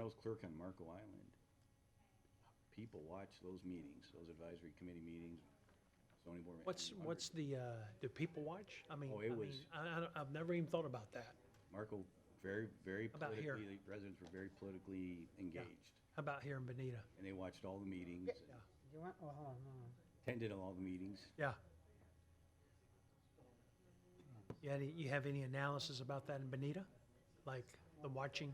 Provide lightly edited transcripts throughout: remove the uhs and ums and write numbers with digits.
I was clerk on Marco Island, people watch those meetings, those advisory committee meetings, zoning board. What's the, do people watch? I mean, Oh, it was- I've never even thought about that. Marco, very, very About here? politically, the residents were very politically engaged. How about here in Bonita? And they watched all the meetings, Yeah, You want, oh, hold on, hold on. attended all the meetings. yeah. You have any analysis about that in Bonita? Like the watching?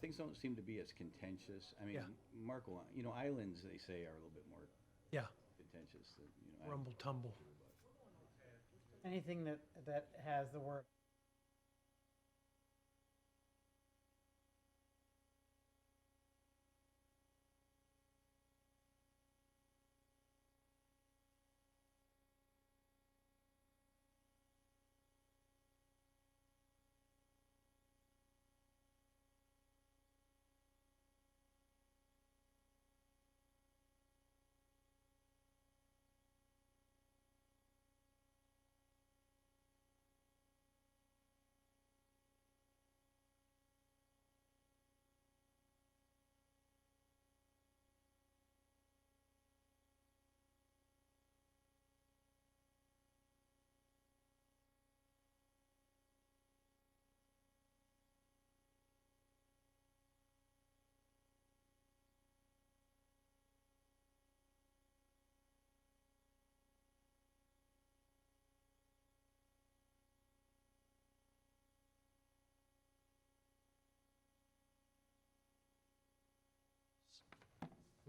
Things don't seem to be as contentious. I mean, Yeah. Marco, islands, they say, are a little bit more Yeah, contentious than, rumble tumble. Anything that has the word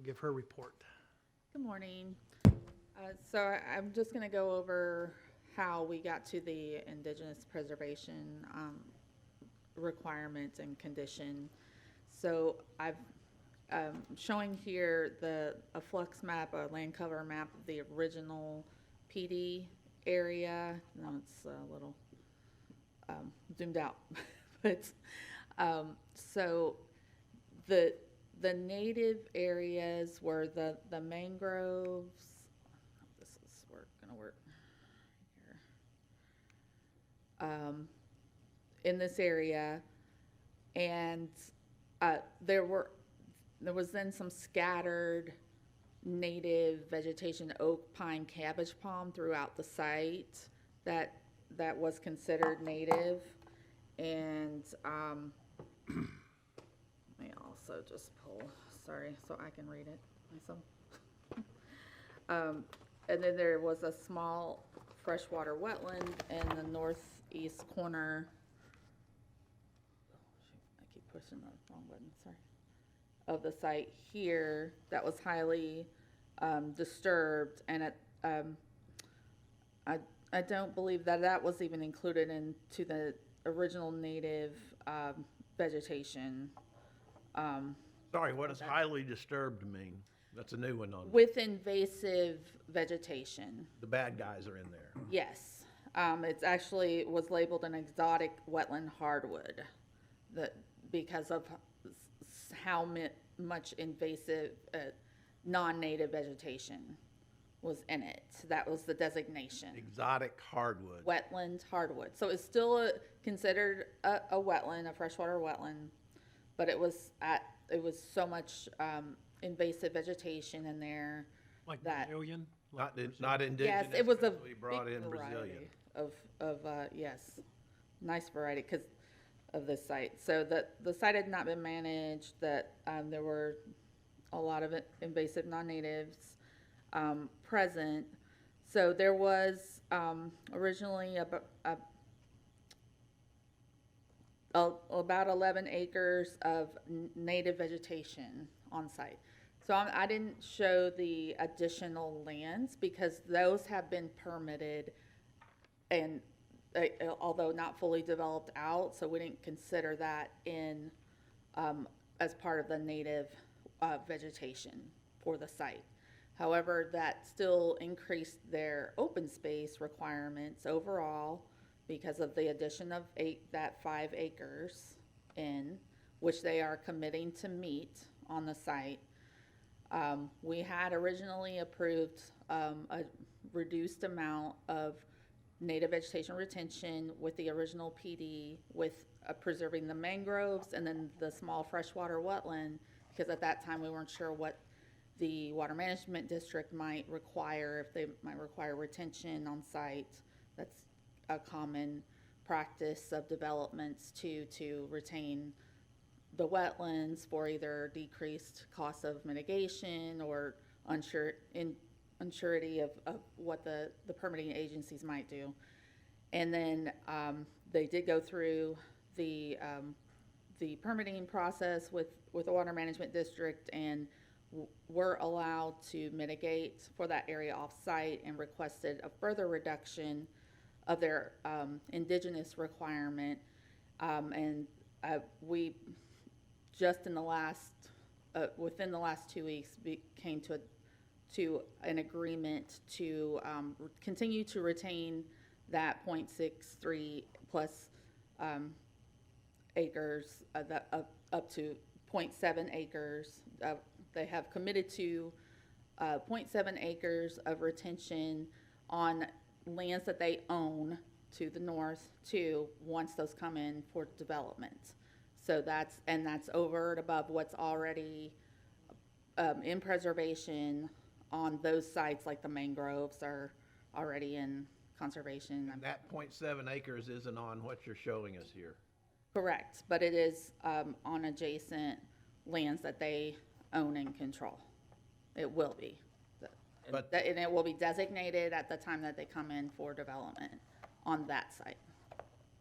Give her report. Good morning. I'm just going to go over how we got to the indigenous preservation requirements and condition. So I've showing here a flux map, a land cover map of the original PD area. Now it's a little zoomed out, but so the native areas were the mangroves. This is gonna work here. In this area, and there was then some scattered native vegetation, oak, pine, cabbage palm throughout the site that was considered native, and let me also just pull, sorry, so I can read it myself. And then there was a small freshwater wetland in the northeast corner. I keep pushing the wrong button, sorry. Of the site here that was highly disturbed, and I don't believe that was even included into the original native vegetation. Sorry, what does highly disturbed mean? That's a new one on, With invasive vegetation, the bad guys are in there. yes. It's actually was labeled an exotic wetland hardwood, because of how much invasive non-native vegetation was in it. That was the designation. Exotic hardwood. Wetland hardwood. So it's still considered a wetland, a freshwater wetland, but it was so much invasive vegetation in there. Like That- Brazilian? Not indigenous. Yes, it was a We brought big in Brazilian. variety of yes, nice variety because of this site. So the site had not been managed, that there were a lot of invasive non-natives present. So there was originally about 11 acres of native vegetation on site. So I didn't show the additional lands because those have been permitted and although not fully developed out, so we didn't consider that in as part of the native vegetation for the site. However, that still increased their open space requirements overall because of the addition of 5 acres in, which they are committing to meet on the site. We had originally approved a reduced amount of native vegetation retention with the original PD with preserving the mangroves and then the small freshwater wetland, because at that time we weren't sure what the water management district might require, if they might require retention on site. That's a common practice of developments to retain the wetlands for either decreased cost of mitigation or unsurety of what the permitting agencies might do. And then they did go through the permitting process with the water management district and were allowed to mitigate for that area off-site and requested a further reduction of their indigenous requirement. We just in the last, within the last 2 weeks, came to an agreement to continue to retain that 0.63 plus acres, up to 0.7 acres. They have committed to 0.7 acres of retention on lands that they own to the north too, once those come in for development. So that's over and above what's already in preservation on those sites, like the mangroves are already in conservation. And that 0.7 acres isn't on what you're showing us here. Correct, but it is on adjacent lands that they own and control. It will be. But- And it will be designated at the time that they come in for development on that site.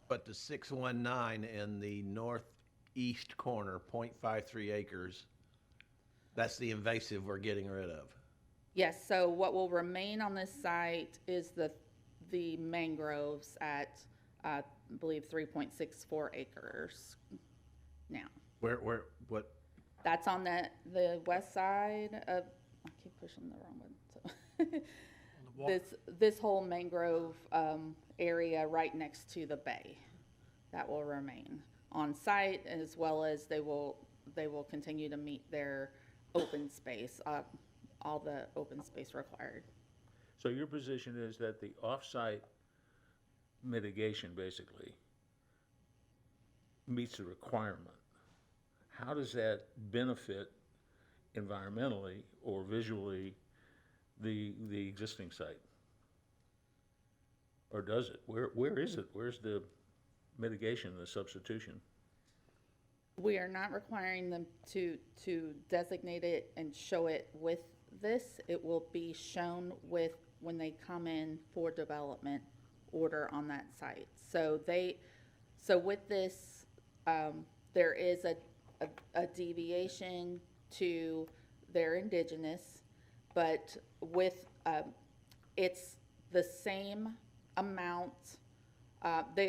But the 619 in the northeast corner, 0.53 acres, that's the invasive we're getting rid of. Yes, so what will remain on this site is the mangroves at, I believe, 3.64 acres now. What? That's on the west side of, I keep pushing the wrong one, so. This whole mangrove area right next to the bay, that will remain on site, as well as they will continue to meet their open space, all the open space required. So your position is that the off-site mitigation basically meets the requirement. How does that benefit environmentally or visually the existing site? Or does it? Where is it? Where's the mitigation, the substitution? We are not requiring them to designate it and show it with this. It will be shown with, when they come in for development order on that site. So with this, there is a deviation to their indigenous, but with, it's the same amount.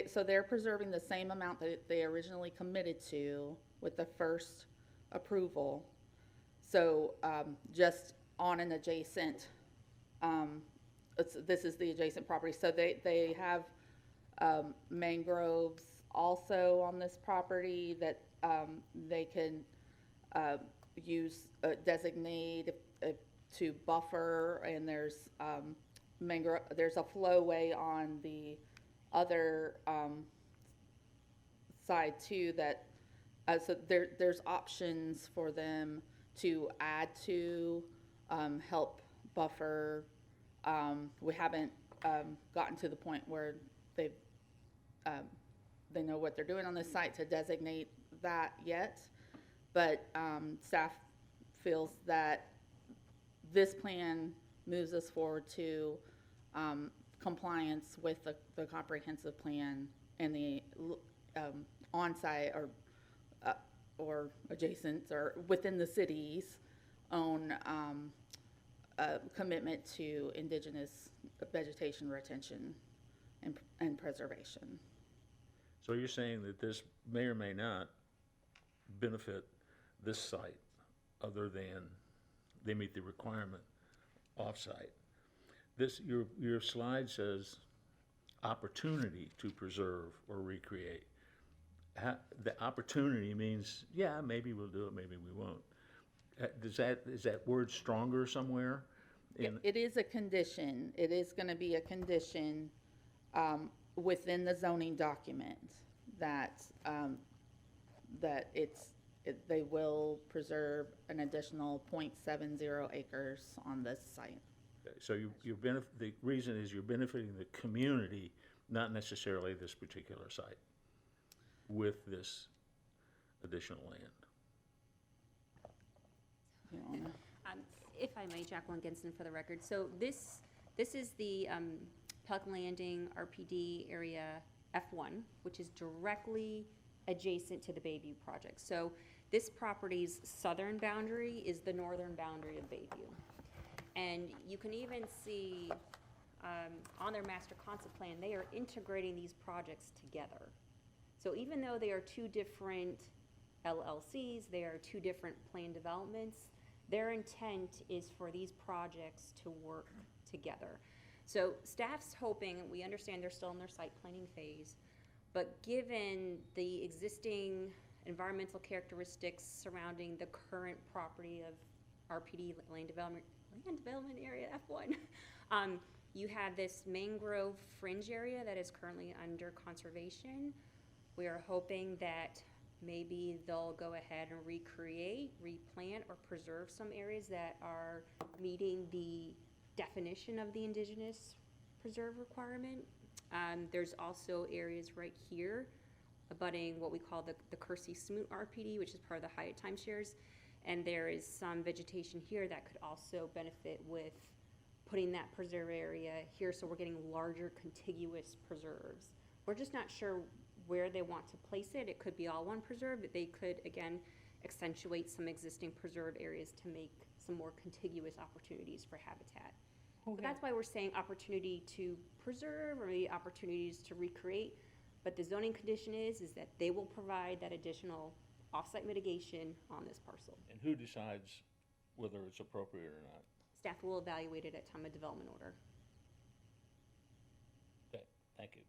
So they're preserving the same amount that they originally committed to with the first approval. So just on an adjacent, this is the adjacent property. So they have mangroves also on this property that they can use, designate to buffer, and there's there's a flowway on the other side too that so there's options for them to add to help buffer. We haven't gotten to the point where they know what they're doing on this site to designate that yet, but staff feels that this plan moves us forward to compliance with the comprehensive plan and the on-site or adjacent or within the city's own commitment to indigenous vegetation retention and preservation. So you're saying that this may or may not benefit this site other than they meet the requirement off-site. This, your slide says opportunity to preserve or recreate. The opportunity means, yeah, maybe we'll do it, maybe we won't. Is that word stronger somewhere? It is a condition. It is going to be a condition within the zoning document that, they will preserve an additional 0.70 acres on this site. So the reason is you're benefiting the community, not necessarily this particular site, with this additional land. You wanna- If I may, Jacqueline Ginson for the record. So this is the Pelican Landing RPD area F1, which is directly adjacent to the Bayview project. So this property's southern boundary is the northern boundary of Bayview. And you can even see on their master concept plan, they are integrating these projects together. So even though they are two different LLCs, they are two different plan developments, their intent is for these projects to work together. So staff's hoping, we understand they're still in their site planning phase, but given the existing environmental characteristics surrounding the current property of RPD, land development area F1, you have this mangrove fringe area that is currently under conservation. We are hoping that maybe they'll go ahead and recreate, replant, or preserve some areas that are meeting the definition of the indigenous preserve requirement. There's also areas right here abutting what we call the Kersey Smoot RPD, which is part of the Hyatt timeshares. And there is some vegetation here that could also benefit with putting that preserve area here, so we're getting larger contiguous preserves. We're just not sure where they want to place it. It could be all one preserve, but they could, again, accentuate some existing preserve areas to make some more contiguous opportunities for habitat. So that's why we're saying opportunity to preserve or maybe opportunities to recreate. But the zoning condition is that they will provide that additional offsite mitigation on this parcel. And who decides whether it's appropriate or not? Staff will evaluate it at time of development order. Okay, thank you.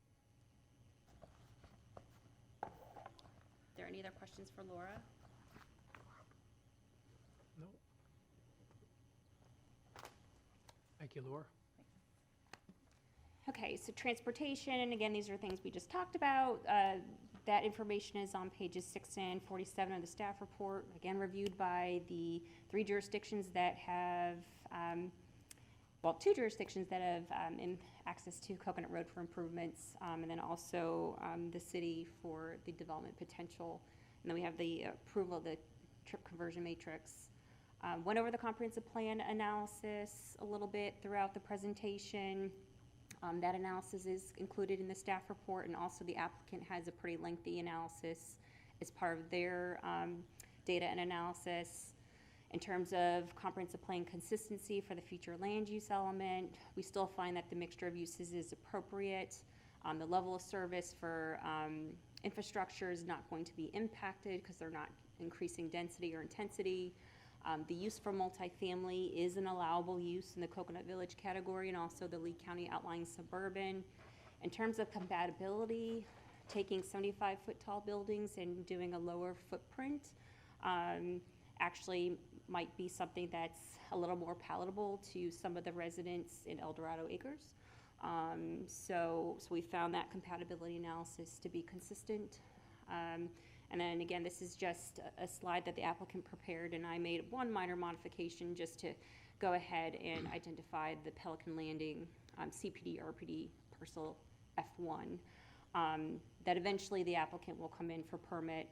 Are there any other questions for Laura? No. Thank you, Laura. Okay, so transportation, and again, these are things we just talked about. That information is on pages 6 and 47 of the staff report, again, reviewed by the 3 jurisdictions that have, well, 2 jurisdictions that have access to Coconut Road for improvements, and then also the city for the development potential. And then we have the approval of the trip conversion matrix. Went over the comprehensive plan analysis a little bit throughout the presentation. That analysis is included in the staff report, and also the applicant has a pretty lengthy analysis as part of their data and analysis. In terms of comprehensive plan consistency for the future land use element, we still find that the mixture of uses is appropriate. The level of service for infrastructure is not going to be impacted because they're not increasing density or intensity. The use for multifamily is an allowable use in the Coconut Village category, and also the Lee County outlying suburban. In terms of compatibility, taking 75-foot tall buildings and doing a lower footprint actually might be something that's a little more palatable to some of the residents in El Dorado Acres. So we found that compatibility analysis to be consistent. And then again, this is just a slide that the applicant prepared, and I made one minor modification just to go ahead and identify the Pelican Landing CPD RPD parcel F1. That eventually the applicant will come in for permit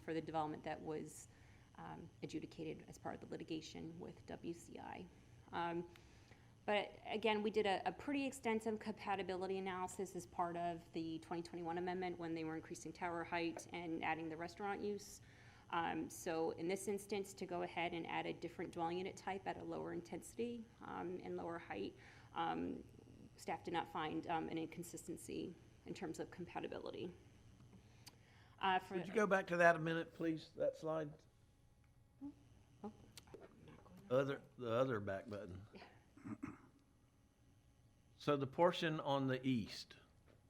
for the development that was adjudicated as part of the litigation with WCI. But again, we did a pretty extensive compatibility analysis as part of the 2021 amendment when they were increasing tower height and adding the restaurant use. So in this instance, to go ahead and add a different dwelling unit type at a lower intensity and lower height, staff did not find an inconsistency in terms of compatibility. Would you go back to that a minute, please, that slide? Oh. The other back button. So the portion on the east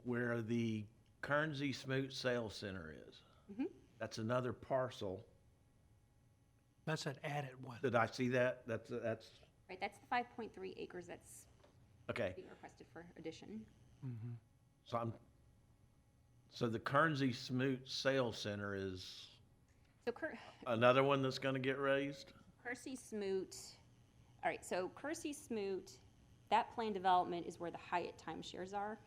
where the Kernsey Smoot Sales Center is, that's another parcel. That's an added one. Did I see that? That's Right, that's the 5.3 acres that's okay. being requested for addition. So So the Kernsey Smoot Sales Center is So another one that's gonna get raised? Kersey Smoot, all right, so Kersey Smoot, that planned development is where the Hyatt timeshares are.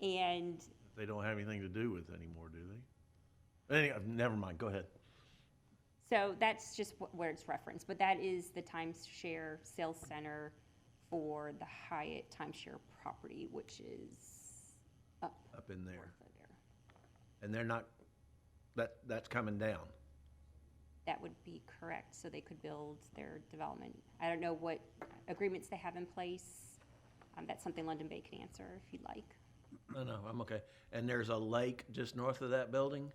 And They don't have anything to do with anymore, do they? Anyway, never mind, go ahead. so that's just where it's referenced, but that is the timeshare sales center for the Hyatt timeshare property, which is up Up in there. north of there. And they're not, that's coming down. That would be correct, so they could build their development. I don't know what agreements they have in place. That's something London Bay can answer if you'd like. No, I'm okay. And there's a lake just north of that building?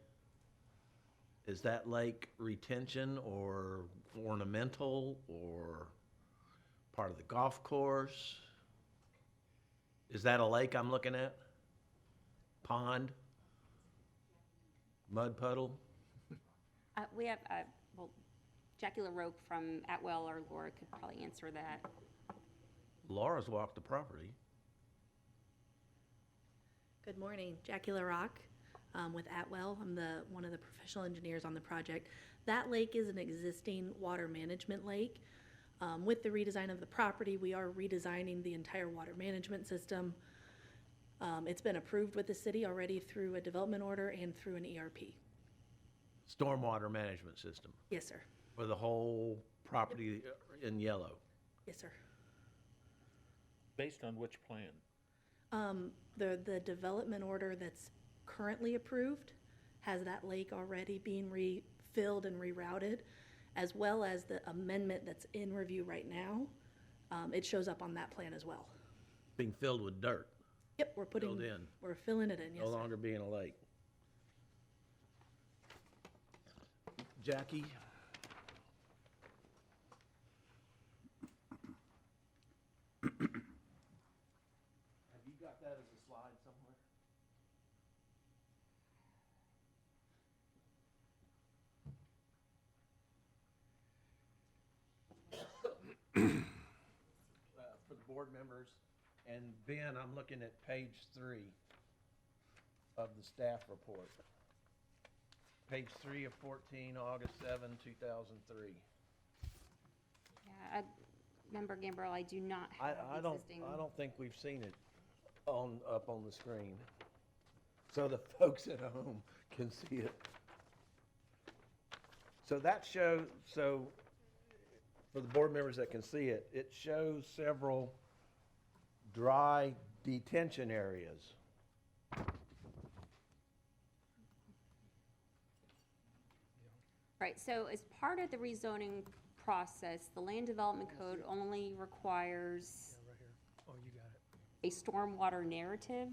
Is that lake retention or ornamental or part of the golf course? Is that a lake I'm looking at? Pond? Mud puddle? We have, well, Jackie LaRoque from Atwell or Laura could probably answer that. Laura's walked the property. Good morning, Jackie LaRoque with Atwell. I'm one of the professional engineers on the project. That lake is an existing water management lake. With the redesign of the property, we are redesigning the entire water management system. It's been approved with the city already through a development order and through an ERP. Stormwater management system Yes, sir. for the whole property in yellow. Yes, sir. Based on which plan? The development order that's currently approved has that lake already being refilled and rerouted, as well as the amendment that's in review right now. It shows up on that plan as well. Being filled with dirt, Yep, filled in, we're filling it in, yes, no sir. longer being a lake. Jackie? Have you got that as a slide somewhere? For the board members, and Ben, I'm looking at page 3 of the staff report. Page 3 of 14, August 7, 2003. Yeah, Member Gambrell, I do not I have the existing. don't think we've seen it up on the screen. So the folks at home can see it. So that shows, for the board members that can see it, it shows several dry detention areas. Right, so as part of the rezoning process, the land development code only requires Yeah, right here. Oh, you got it. a stormwater narrative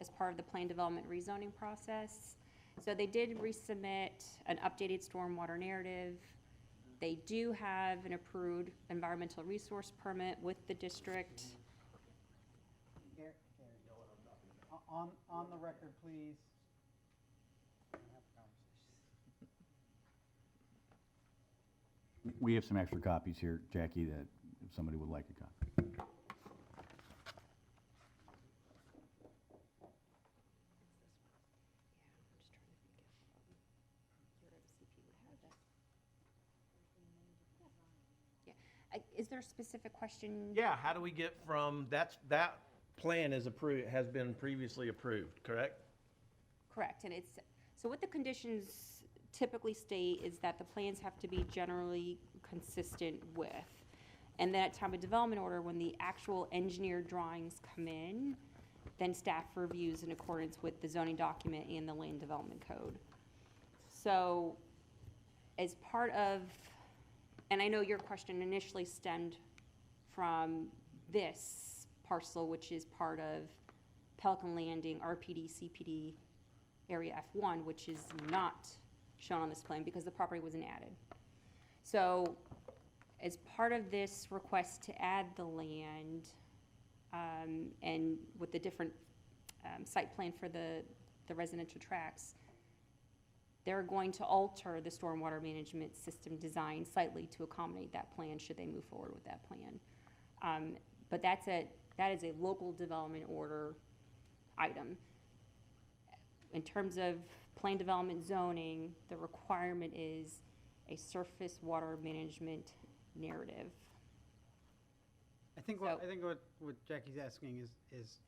as part of the plan development rezoning process. So they did resubmit an updated stormwater narrative. They do have an approved environmental resource permit with the district. Gary, on the record, please. Have a conversation. We have some extra copies here, Jackie, that if somebody would like a copy. Is there a specific question? Yeah, how do we get from, that plan is approved, has been previously approved, correct? Correct, and it's, so what the conditions typically state is that the plans have to be generally consistent with. And then at time of development order, when the actual engineered drawings come in, then staff reviews in accordance with the zoning document and the land development code. So, as part of, and I know your question initially stemmed from this parcel, which is part of Pelican Landing, RPD, CPD, Area F1, which is not shown on this plan because the property wasn't added. So, as part of this request to add the land, and with the different site plan for the residential tracts, they're going to alter the stormwater management system design slightly to accommodate that plan, should they move forward with that plan. But that is a local development order item. in terms of plan development zoning, the requirement is a surface water management narrative. I think So- what Jackie's asking is,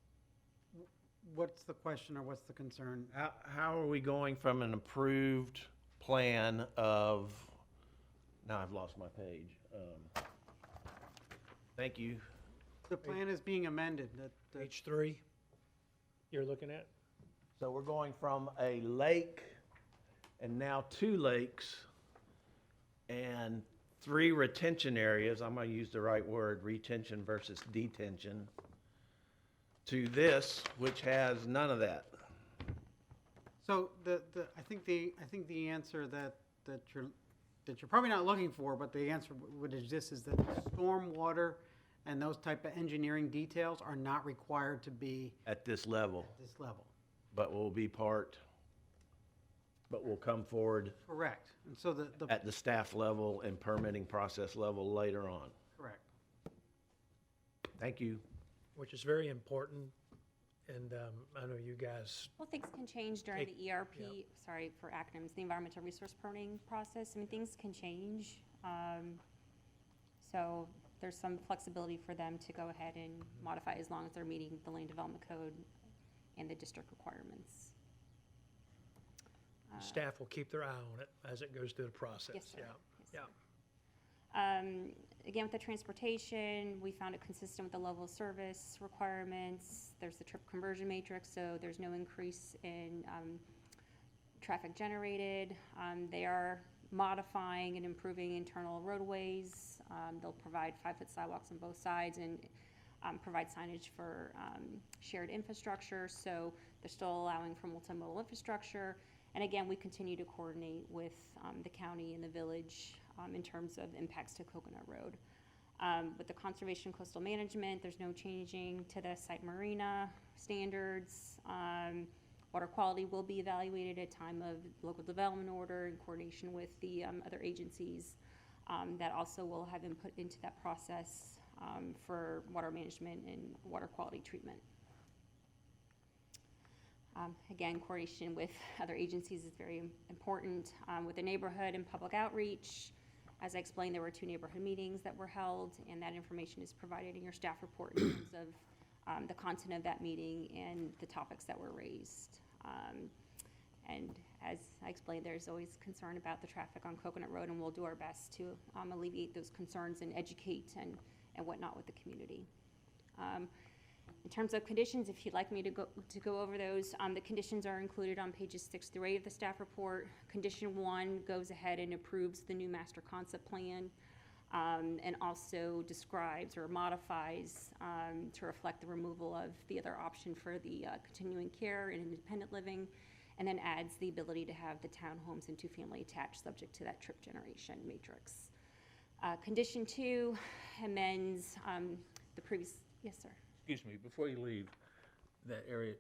what's the question or what's the concern? How are we going from an approved plan of, now I've lost my page. Thank you. The plan is being amended, that, Page 3, you're looking at? So we're going from a lake and now 2 lakes and 3 retention areas, I'm gonna use the right word, retention versus detention, to this, which has none of that. so I think the answer that you're probably not looking for, but the answer would exist is that stormwater and those type of engineering details are not required to be At this level, at this level. but will come forward Correct. And so the, at the staff level and permitting process level later on. correct. Thank you. Which is very important, and I know you guys, Well, things can change during Take- the ERP, sorry for acronyms, the environmental resource permitting process. I mean, things can change. So there's some flexibility for them to go ahead and modify as long as they're meeting the land development code and the district requirements. staff will keep their eye on it as it goes through the process. Yes, sir. Yeah, Yes, yeah. Again, with the transportation, we found it consistent with the level of service requirements. There's the trip conversion matrix, so there's no increase in traffic generated. They are modifying and improving internal roadways. They'll provide 5-foot sidewalks on both sides and provide signage for shared infrastructure. So they're still allowing for multimodal infrastructure. And again, we continue to coordinate with the county and the village in terms of impacts to Coconut Road. With the conservation coastal management, there's no changing to the site marina standards. Water quality will be evaluated at time of local development order in coordination with the other agencies that also will have input into that process for water management and water quality treatment. Again, coordination with other agencies is very important. With the neighborhood and public outreach, as I explained, there were 2 neighborhood meetings that were held, and that information is provided in your staff report in terms of the content of that meeting and the topics that were raised. And as I explained, there's always concern about the traffic on Coconut Road, and we'll do our best to alleviate those concerns and educate and whatnot with the community. In terms of conditions, if you'd like me to go over those, the conditions are included on pages 6 through 8 of the staff report. Condition 1 goes ahead and approves the new master concept plan, and also describes or modifies to reflect the removal of the other option for the continuing care and independent living, and then adds the ability to have the townhomes and 2-family attached subject to that trip generation matrix. Condition 2 amends the previous, yes, sir. Excuse me, before you leave that area,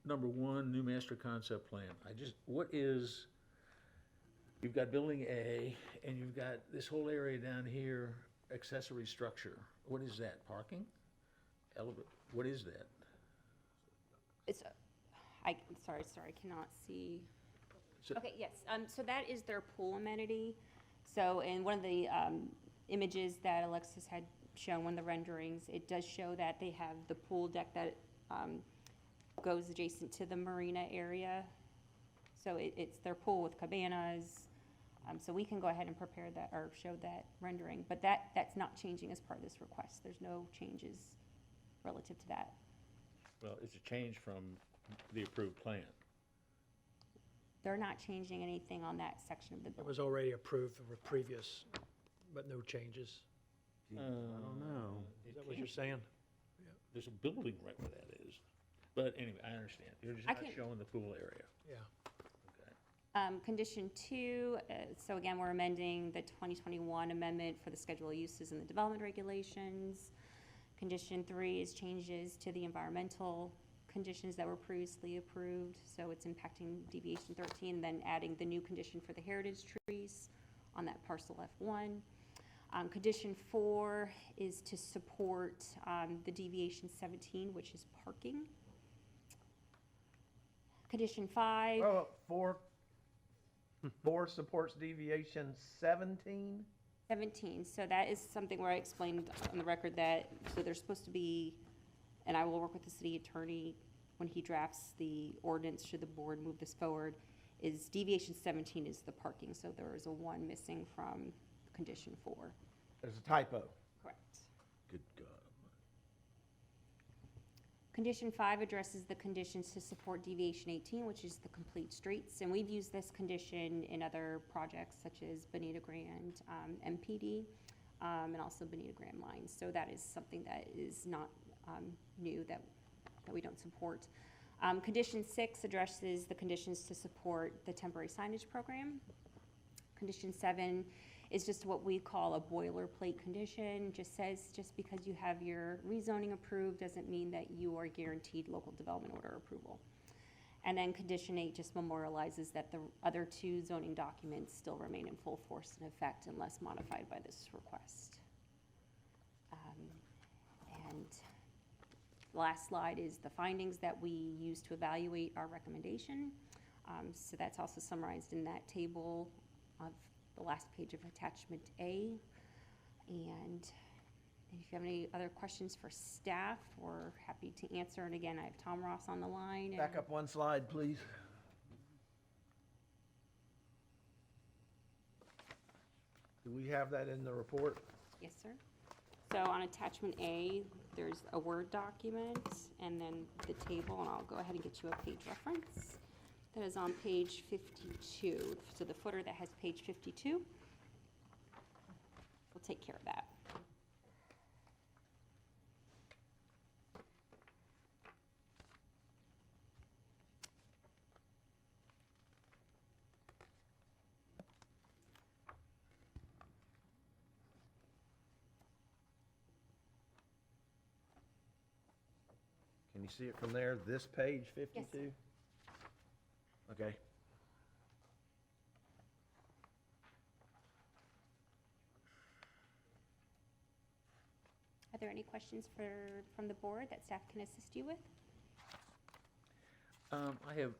number 1, new master concept plan. What is, you've got building A, and you've got this whole area down here, accessory structure. What is that, parking? What is that? It's, sorry, I cannot see. So- Okay, yes, so that is their pool amenity. So in one of the images that Alexis had shown, one of the renderings, it does show that they have the pool deck that goes adjacent to the marina area. So it's their pool with cabanas. So we can go ahead and prepare that or show that rendering, but that's not changing as part of this request. There's no changes relative to that. Well, it's a change from the approved plan. They're not changing anything on that section of the It building. was already approved for previous, but no changes. I don't know. Is that what you're saying? There's a building right where that is. But anyway, I understand. You're just I not can- showing the pool area. Yeah. Okay. Condition 2, so again, we're amending the 2021 amendment for the schedule of uses and the development regulations. Condition 3 is changes to the environmental conditions that were previously approved, so it's impacting deviation 13, then adding the new condition for the heritage trees on that parcel F1. Condition 4 is to support the deviation 17, which is parking. Condition 5, Oh, four supports deviation 17? 17, so that is something where I explained on the record that, so there's supposed to be, and I will work with the city attorney when he drafts the ordinance, should the board move this forward, is deviation 17 is the parking, so there is a 1 missing from condition 4. There's a typo. Correct. Good God. Condition 5 addresses the conditions to support deviation 18, which is the complete streets, and we've used this condition in other projects such as Bonita Grand, MPD, and also Bonita Grand Lines. So that is something that is not new that we don't support. Condition 6 addresses the conditions to support the temporary signage program. Condition 7 is just what we call a boilerplate condition. Just says, just because you have your rezoning approved doesn't mean that you are guaranteed local development order approval. And then condition 8 just memorializes that the other 2 zoning documents still remain in full force and effect unless modified by this request. And the last slide is the findings that we use to evaluate our recommendation. So that's also summarized in that table of the last page of attachment A. And if you have any other questions for staff, we're happy to answer. And again, I have Tom Ross on the line. Back up one slide, please. Do we have that in the report? Yes, sir. So on attachment A, there's a Word document and then the table, and I'll go ahead and get you a page reference. That is on page 52. So the footer that has page 52, we'll take care of that. Can you see it from there, this page 52? Okay. Are there any questions from the board that staff can assist you with? I have,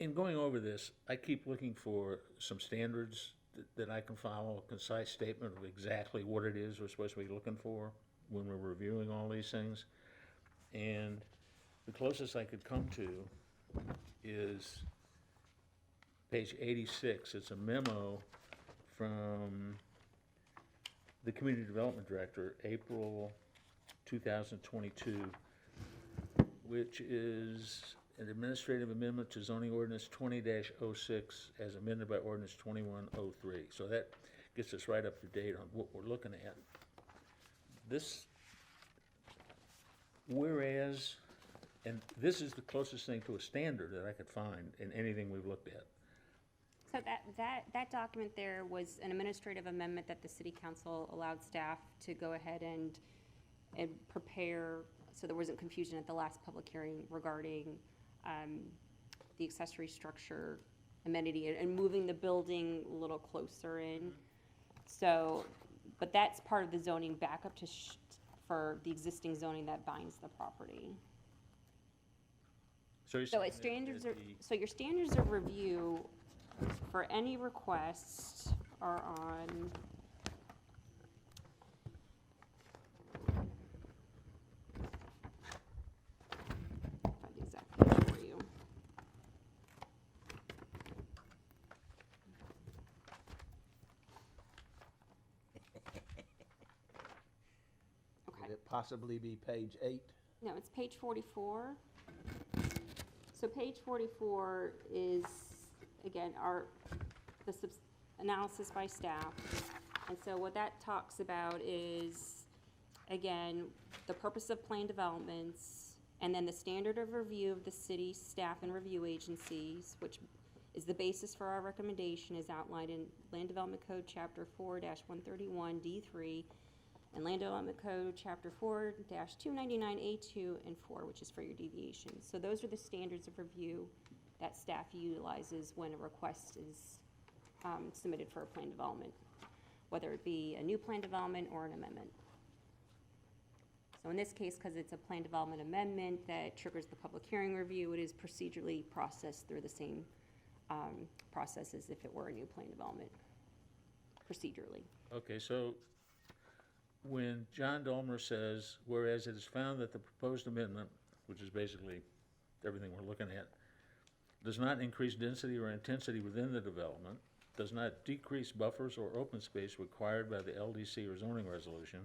in going over this, I keep looking for some standards that I can follow, a concise statement of exactly what it is we're supposed to be looking for when we're reviewing all these things. And the closest I could come to is page 86. It's a memo from the Community Development Director, April 2022, which is an administrative amendment to zoning ordinance 20-06 as amended by ordinance 2103. So that gets us right up to date on what we're looking at. This, whereas, and this is the closest thing to a standard that I could find in anything we've looked at. So that document there was an administrative amendment that the city council allowed staff to go ahead and prepare, so there wasn't confusion at the last public hearing regarding the accessory structure amenity and moving the building a little closer in. So, but that's part of the zoning backup to for the existing zoning that binds the property. So you're So saying its standards that are, so your standards of review for any requests are on find the exact page for you. Could it possibly be page 8? No, it's page 44. So page 44 is, again, the analysis by staff. And so what that talks about is, again, the purpose of plan developments, and then the standard of review of the city staff and review agencies, which is the basis for our recommendation, is outlined in Land Development Code Chapter 4-131 D3, and Land Development Code Chapter 4-299A2 and 4, which is for your deviations. So those are the standards of review that staff utilizes when a request is submitted for a plan development, whether it be a new plan development or an amendment. So in this case, because it's a plan development amendment that triggers the public hearing review, it is procedurally processed through the same process as if it were a new plan development, procedurally. Okay, so when John Dolmer says, whereas it is found that the proposed amendment, which is basically everything we're looking at, does not increase density or intensity within the development, does not decrease buffers or open space required by the LDC or zoning resolution,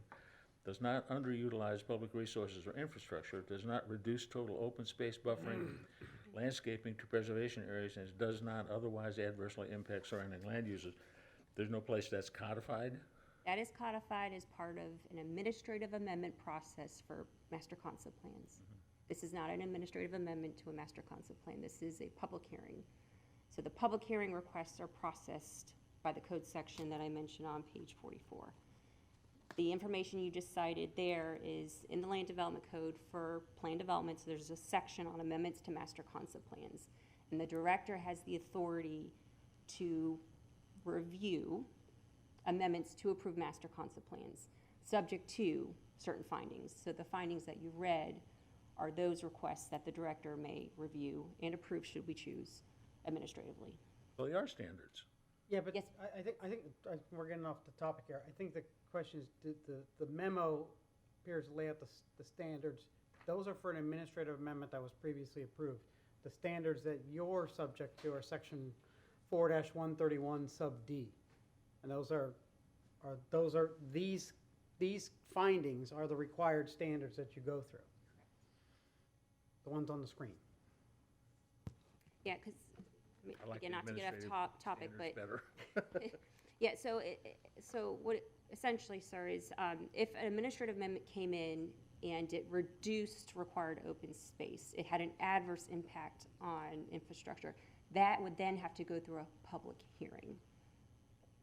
does not underutilize public resources or infrastructure, does not reduce total open space buffering, landscaping to preservation areas, and does not otherwise adversely impact surrounding land uses. There's no place that's codified? That is codified as part of an administrative amendment process for master concept plans. This is not an administrative amendment to a master concept plan. This is a public hearing. So the public hearing requests are processed by the code section that I mentioned on page 44. The information you just cited there is in the land development code for plan developments. There's a section on amendments to master concept plans. And the director has the authority to review amendments to approve master concept plans, subject to certain findings. So the findings that you read are those requests that the director may review and approve should we choose administratively. Well, they are standards. Yeah, but Yes. I think we're getting off the topic here. I think the question is, did the memo appears to lay out the standards. Those are for an administrative amendment that was previously approved. The standards that you're subject to are section 4-131 sub D. And these findings are the required standards that you go through. The ones on the screen. Yeah, because, I like again, the not to get administrative off topic, but standards better. yeah, so what it essentially, sir, is if an administrative amendment came in and it reduced required open space, it had an adverse impact on infrastructure, that would then have to go through a public hearing.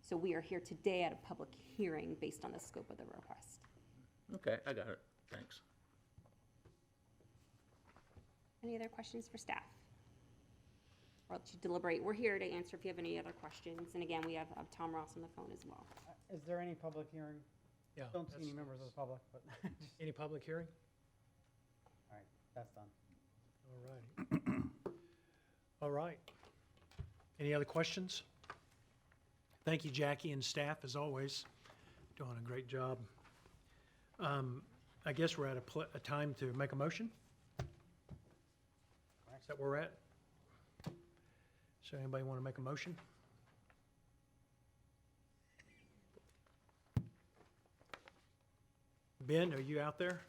So we are here today at a public hearing based on the scope of the request. Okay, I got it. Thanks. Any other questions for staff? Or let you deliberate. We're here to answer if you have any other questions. And again, we have Tom Ross on the phone as well. Is there any public hearing? Yeah. Don't see that's- any members of the public, but, Any public hearing? all right, that's done. All righty. All right. Any other questions? Thank you, Jackie and staff, as always, doing a great job. I guess we're at a time to make a motion? Is that where we're at? So anybody want to make a motion? Ben, are you out there?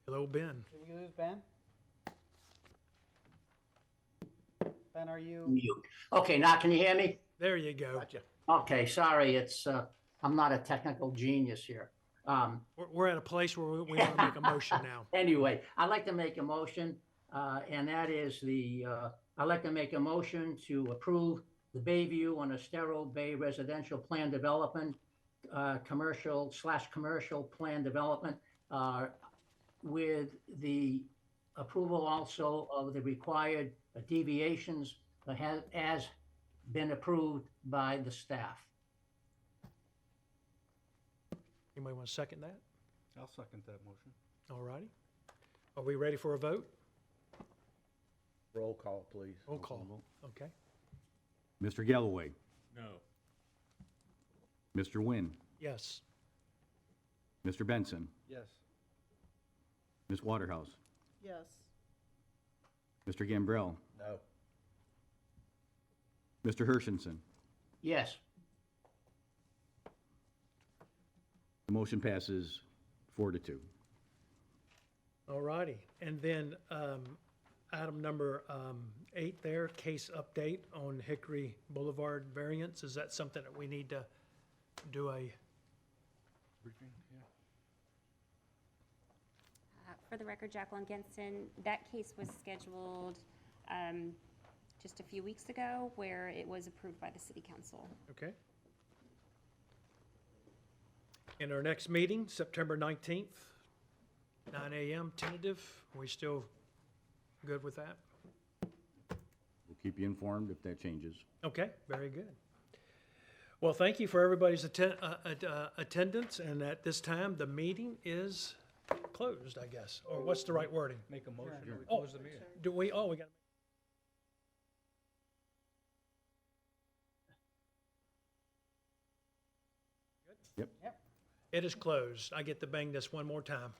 Hello, Ben. Did we lose Ben? Ben, are you? Mute. Okay, now can you hear me? There you go. Gotcha. Okay, sorry, I'm not a technical genius here. We're at a place where we want to make a motion now. Anyway, I'd like to make a motion, and that is I'd like to make a motion to approve the Bayview on Estero Bay Residential Plan Development, commercial plan development, with the approval also of the required deviations that has been approved by the staff. Anybody want to second that? I'll second that motion. All righty. Are we ready for a vote? Roll call, please. Roll call. Okay. Mr. Galloway, No. Mr. Nguyen, Yes. Mr. Benson, Yes. Ms. Waterhouse, Yes. Mr. Gambrell, No. Mr. Hershenson. Yes. The motion passes 4-2. All righty. And then item number 8 there, case update on Hickory Boulevard variance. Is that something that we need to do a, For the record, Jacqueline Genson, that case was scheduled just a few weeks ago where it was approved by the city council. okay? In our next meeting, September 19th, 9 a.m. tentative. We still good with that? We'll keep you informed if that changes. Okay, very good. Well, thank you for everybody's attendance, and at this time, the meeting is closed, I guess, or what's the right wording? Make a motion that we Oh. close the meeting. Do we, oh, we got. Yep. It is closed. I get to bang this one more time.